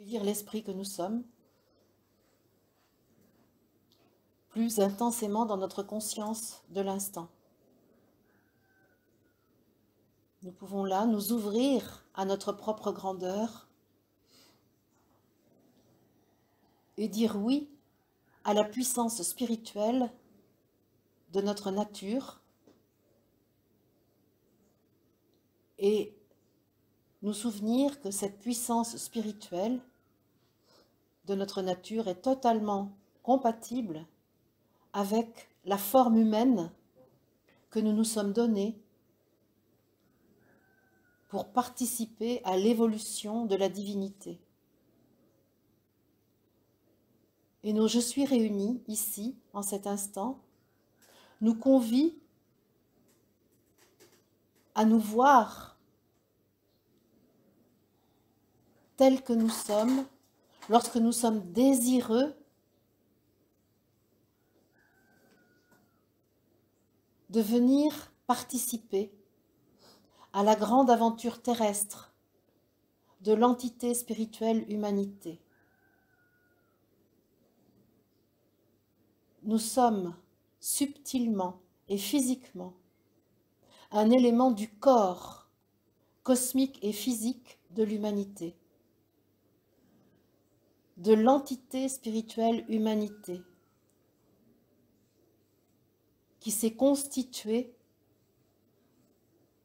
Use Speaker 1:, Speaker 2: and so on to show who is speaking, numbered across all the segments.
Speaker 1: accueillir l'esprit que nous sommes plus intensément dans notre conscience de l'instant. Nous pouvons là nous ouvrir à notre propre grandeur et dire oui à la puissance spirituelle de notre nature et nous souvenir que cette puissance spirituelle de notre nature est totalement compatible avec la forme humaine que nous nous sommes donnée pour participer à l'évolution de la divinité. Et nos Je suis réunis ici, en cet instant, nous convient à nous voir tels que nous sommes, lorsque nous sommes désireux de venir participer à la grande aventure terrestre de l'entité spirituelle humanité. Nous sommes subtilement et physiquement un élément du corps cosmique et physique de l'humanité, de l'entité spirituelle humanité, qui s'est constituée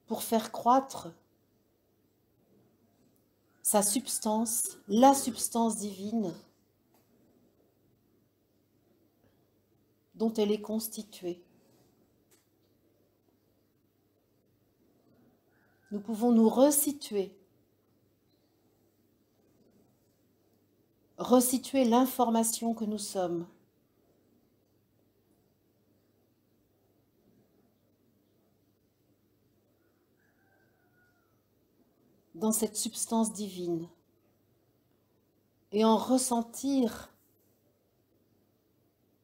Speaker 1: pour faire croître sa substance, la substance divine dont elle est constituée. Nous pouvons nous resituer l'information que nous sommes. Dans cette substance divine et en ressentir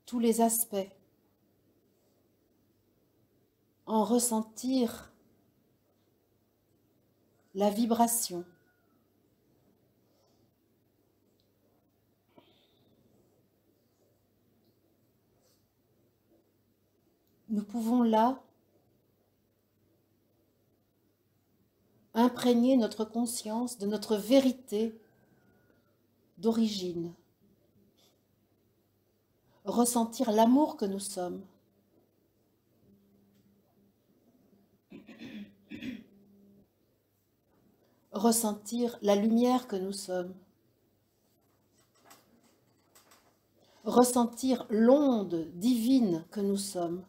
Speaker 1: tous les aspects, en ressentir la vibration. Nous pouvons là imprégner notre conscience de notre vérité d'origine, ressentir l'amour que nous sommes, ressentir la lumière que nous sommes, ressentir l'onde divine que nous sommes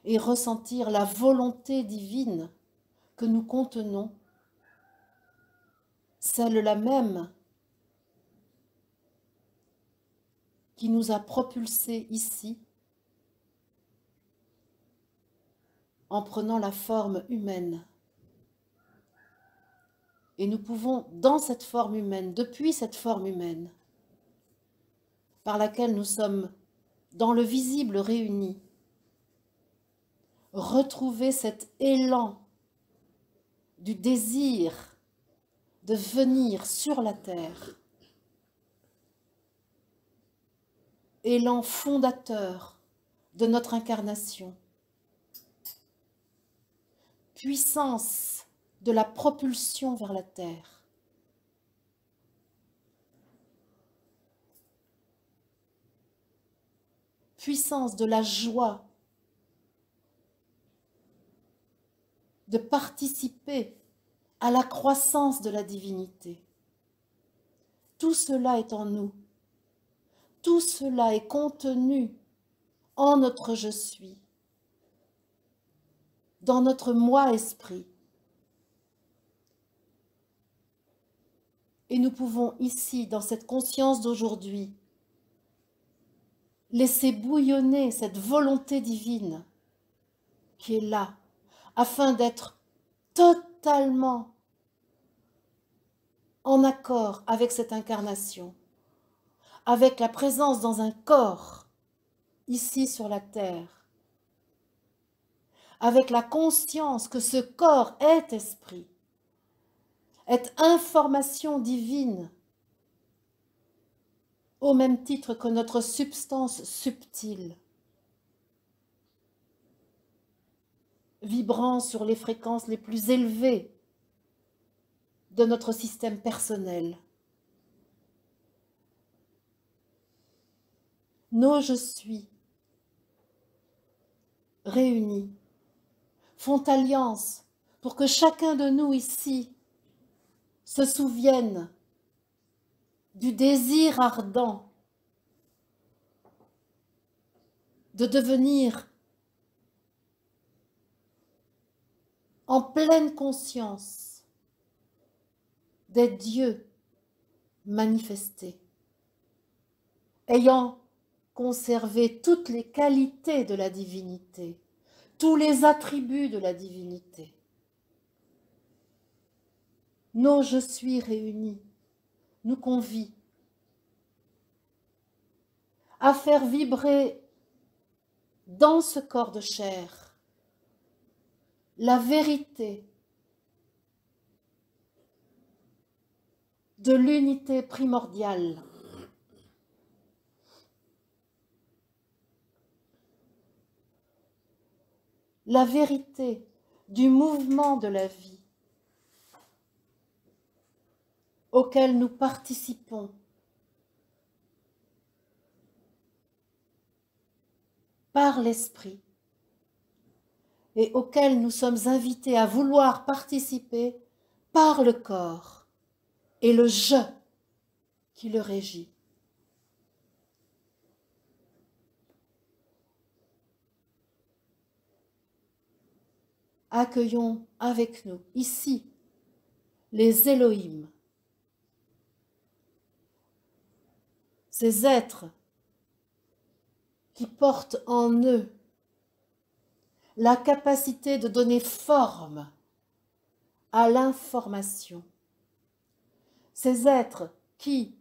Speaker 1: et ressentir la volonté divine que nous contenons, celle-là même qui nous a propulsés ici en prenant la forme humaine. Et nous pouvons, dans cette forme humaine, depuis cette forme humaine, par laquelle nous sommes dans le visible réunis, retrouver cet élan du désir de venir sur la terre, élan fondateur de notre incarnation, puissance de la propulsion vers la terre. Puissance de la joie de participer à la croissance de la divinité. Tout cela est en nous. Tout cela est contenu en notre je suis, dans notre moi-esprit. Et nous pouvons ici, dans cette conscience d'aujourd'hui, laisser bouillonner cette volonté divine qui est là, afin d'être totalement en accord avec cette incarnation, avec la présence dans un corps, ici sur la terre, avec la conscience que ce corps est esprit, est information divine, au même titre que notre substance subtile, vibrant sur les fréquences les plus élevées de notre système personnel. Nos je suis réunis font alliance pour que chacun de nous ici se souvienne du désir ardent de devenir en pleine conscience des dieux manifestés, ayant conservé toutes les qualités de la divinité, tous les attributs de la divinité. Nos je suis réunis nous convient à faire vibrer dans ce corps de chair la vérité de l'unité primordiale, la vérité du mouvement de la vie auquel nous participons par l'esprit et auquel nous sommes invités à vouloir participer par le corps et le je qui le régit. Accueillons avec nous, ici, les Elohim, ces êtres qui portent en eux la capacité de donner forme à l'information. Ces êtres qui,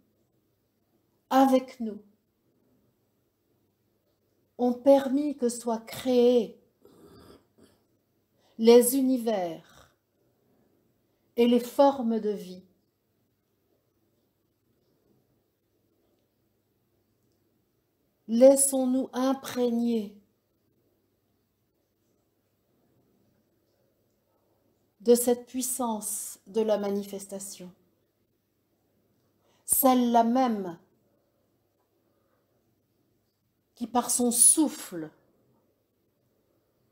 Speaker 1: avec nous, ont permis que soient créés les univers et les formes de vie. Laissons-nous imprégner de cette puissance de la manifestation, celle-là même qui par son souffle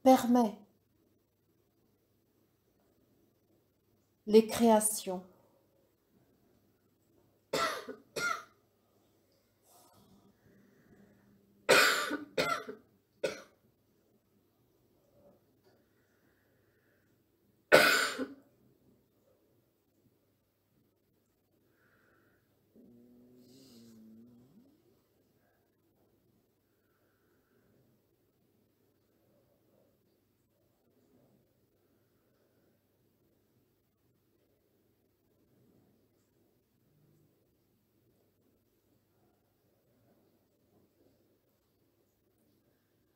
Speaker 1: permet les créations.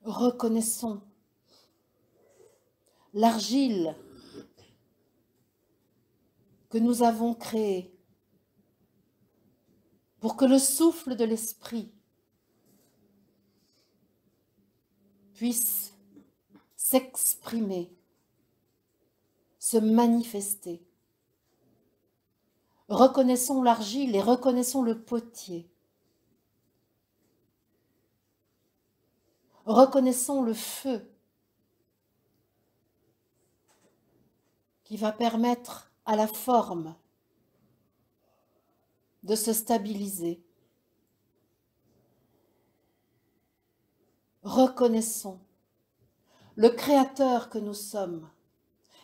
Speaker 1: Reconnaissons l'argile que nous avons créée pour que le souffle de l'esprit puisse s'exprimer, se manifester. Reconnaissons l'argile et reconnaissons le potier. Reconnaissons le feu qui va permettre à la forme de se stabiliser. Reconnaissons le Créateur que nous sommes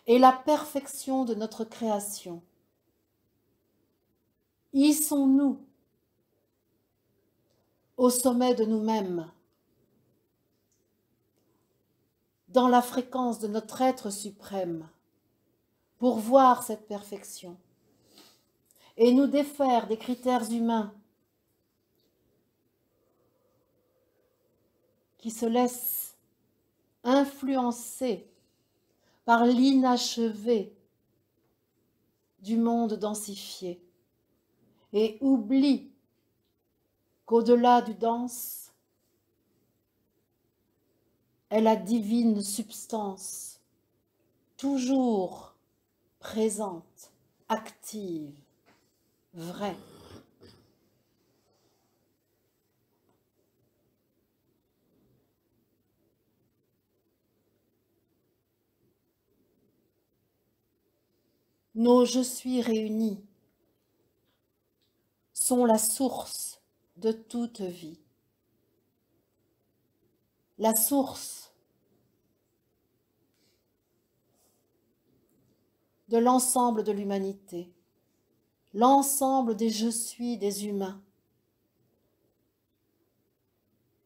Speaker 1: et la perfection de notre création. Hissons-nous au sommet de nous-mêmes, dans la fréquence de notre être suprême, pour voir cette perfection et nous défaire des critères humains qui se laissent influencer par l'inachevé du monde densifié et oublie qu'au-delà du dense est la divine substance, toujours présente, active, vraie. Nos je suis réunis sont la source de toute vie. La source de l'ensemble de l'humanité, l'ensemble des je suis des humains,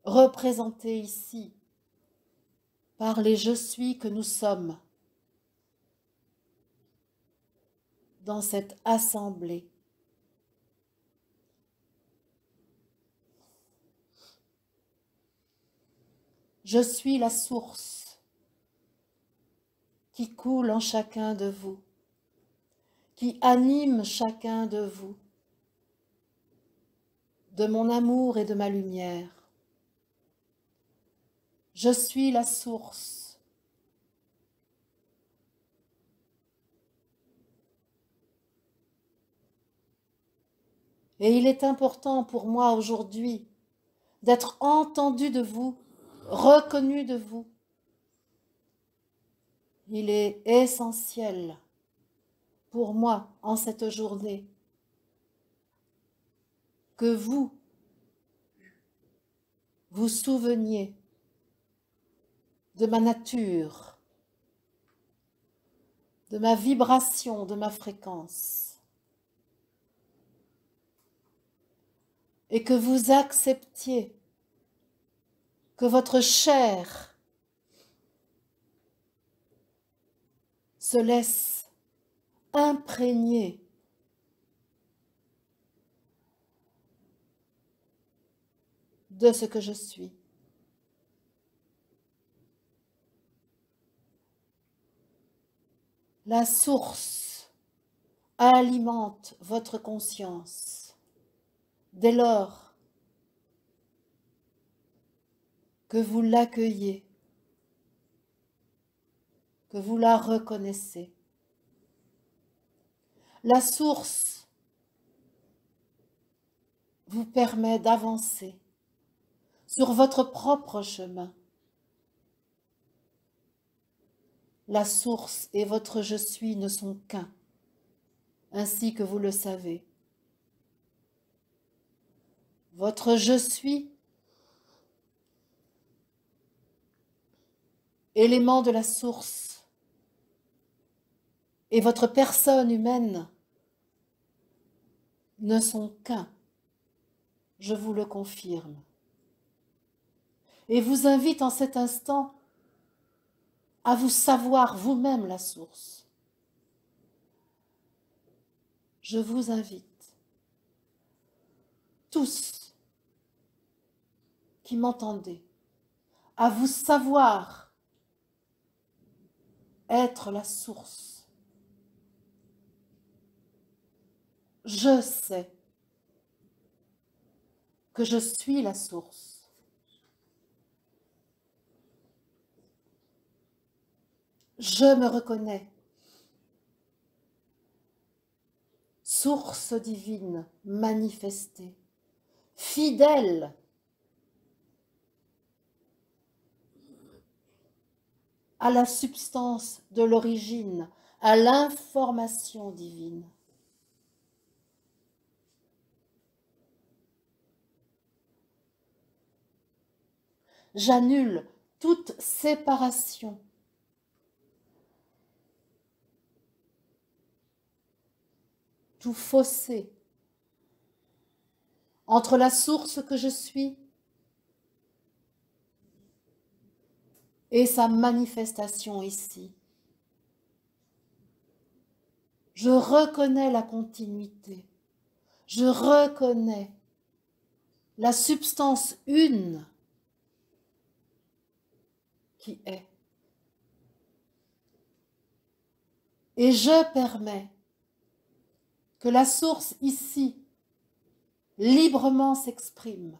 Speaker 1: représentés ici par les je suis que nous sommes dans cette assemblée. Je suis la source qui coule en chacun de vous, qui anime chacun de vous, de mon amour et de ma lumière. Je suis la source. Et il est important pour moi aujourd'hui d'être entendu de vous, reconnu de vous. Il est essentiel pour moi en cette journée que vous vous souveniez de ma nature, de ma vibration, de ma fréquence, et que vous acceptiez que votre chair se laisse imprégner de ce que je suis. La source alimente votre conscience dès lors que vous l'accueillez, que vous la reconnaissez. La source vous permet d'avancer sur votre propre chemin. La source et votre je suis ne sont qu'un, ainsi que vous le savez. Votre je suis, élément de la source, et votre personne humaine ne sont qu'un, je vous le confirme. Et vous invite en cet instant à vous savoir vous-même la source. Je vous invite, tous qui m'entendez, à vous savoir être la source. Je sais que je suis la source. Je me reconnais source divine manifestée, fidèle à la substance de l'origine, à l'information divine. J'annule toute séparation tout fossé entre la source que je suis et sa manifestation ici. Je reconnais la continuité, je reconnais la substance une qui est. Et je permets que la source ici librement s'exprime.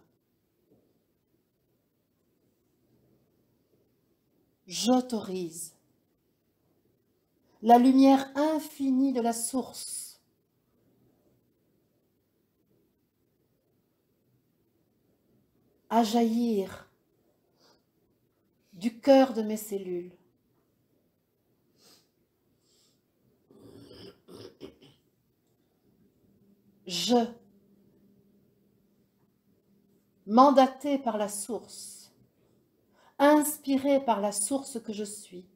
Speaker 1: J'autorise la lumière infinie de la source à jaillir du cœur de mes cellules. Je, mandaté par la source, inspiré par la source que je suis,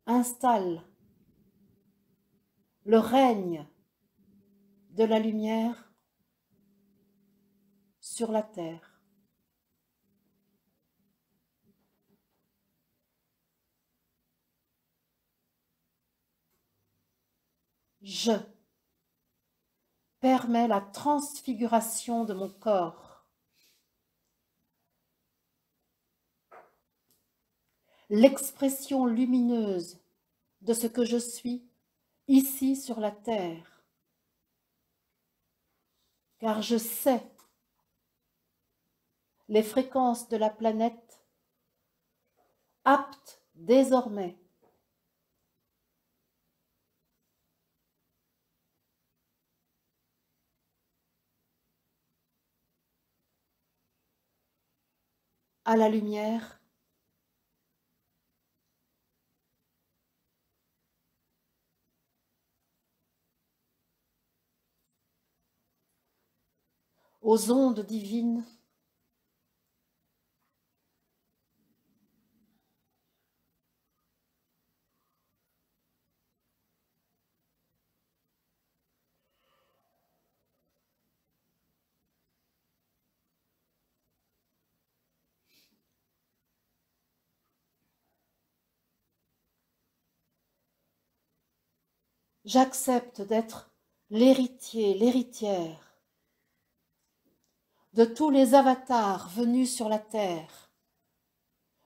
Speaker 1: installe le règne de la lumière sur la terre. Je permets la transfiguration de mon corps, l'expression lumineuse de ce que je suis ici sur la terre, car je sais les fréquences de la planète aptes désormais à la lumière, aux ondes divines, j'accepte d'être l'héritier, l'héritière de tous les avatars venus sur la terre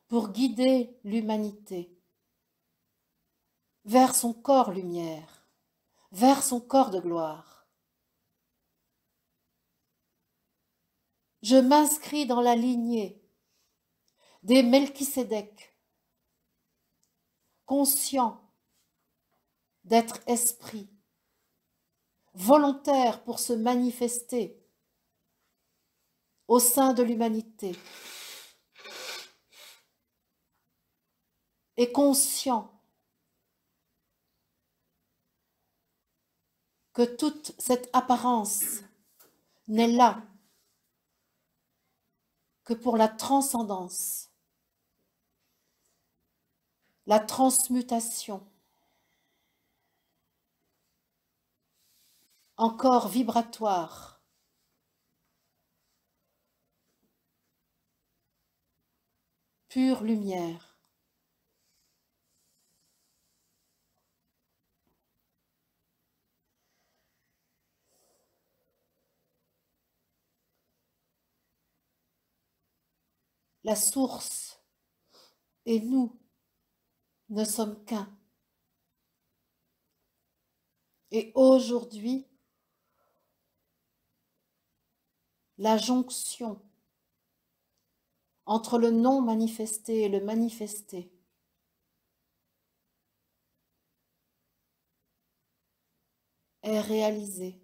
Speaker 1: pour guider l'humanité vers son corps lumière, vers son corps de gloire. Je m'inscris dans la lignée des Melchisédek, conscients d'être esprit, volontaire pour se manifester au sein de l'humanité et conscient que toute cette apparence n'est là que pour la transcendance, la transmutation, encore vibratoire, pure lumière. La source et nous ne sommes qu'un. Et aujourd'hui, la jonction entre le non manifesté et le manifesté est réalisée.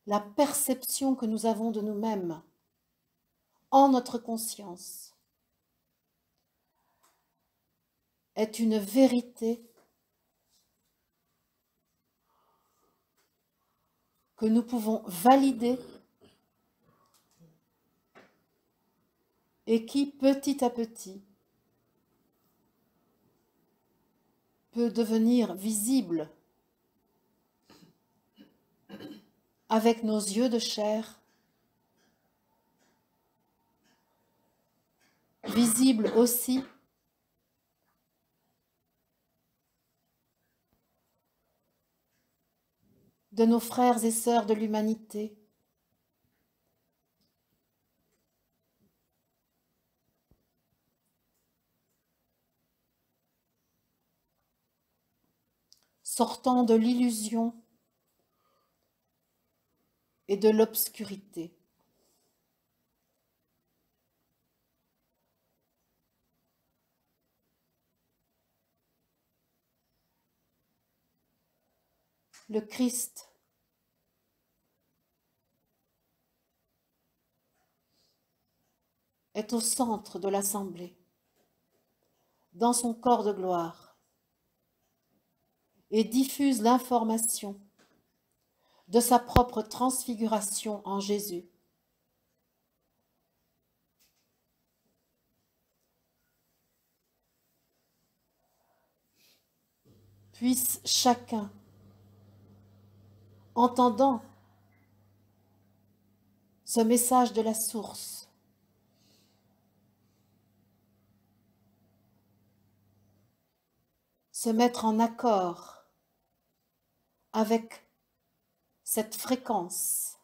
Speaker 1: La perception que nous avons de nous-mêmes en notre conscience est une vérité que nous pouvons valider et qui, petit à petit, peut devenir visible avec nos yeux de chair, visible aussi de nos frères et sœurs de l'humanité, sortant de l'illusion et de l'obscurité. Le Christ est au centre de l'assemblée, dans son corps de gloire, et diffuse l'information de sa propre transfiguration en Jésus. Puisse chacun, entendant ce message de la source, se mettre en accord avec cette fréquence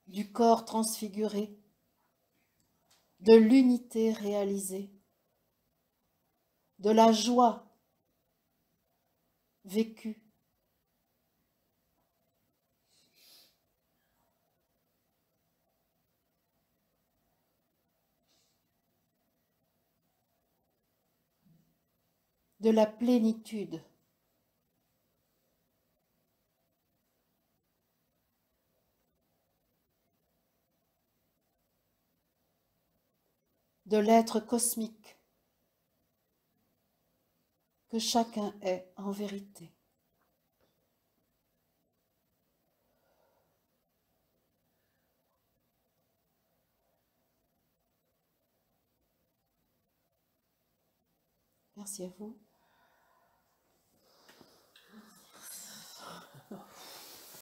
Speaker 1: du corps transfiguré, de l'unité réalisée, de la joie vécue, de la plénitude, de l'être cosmique que chacun est en vérité. Merci à vous.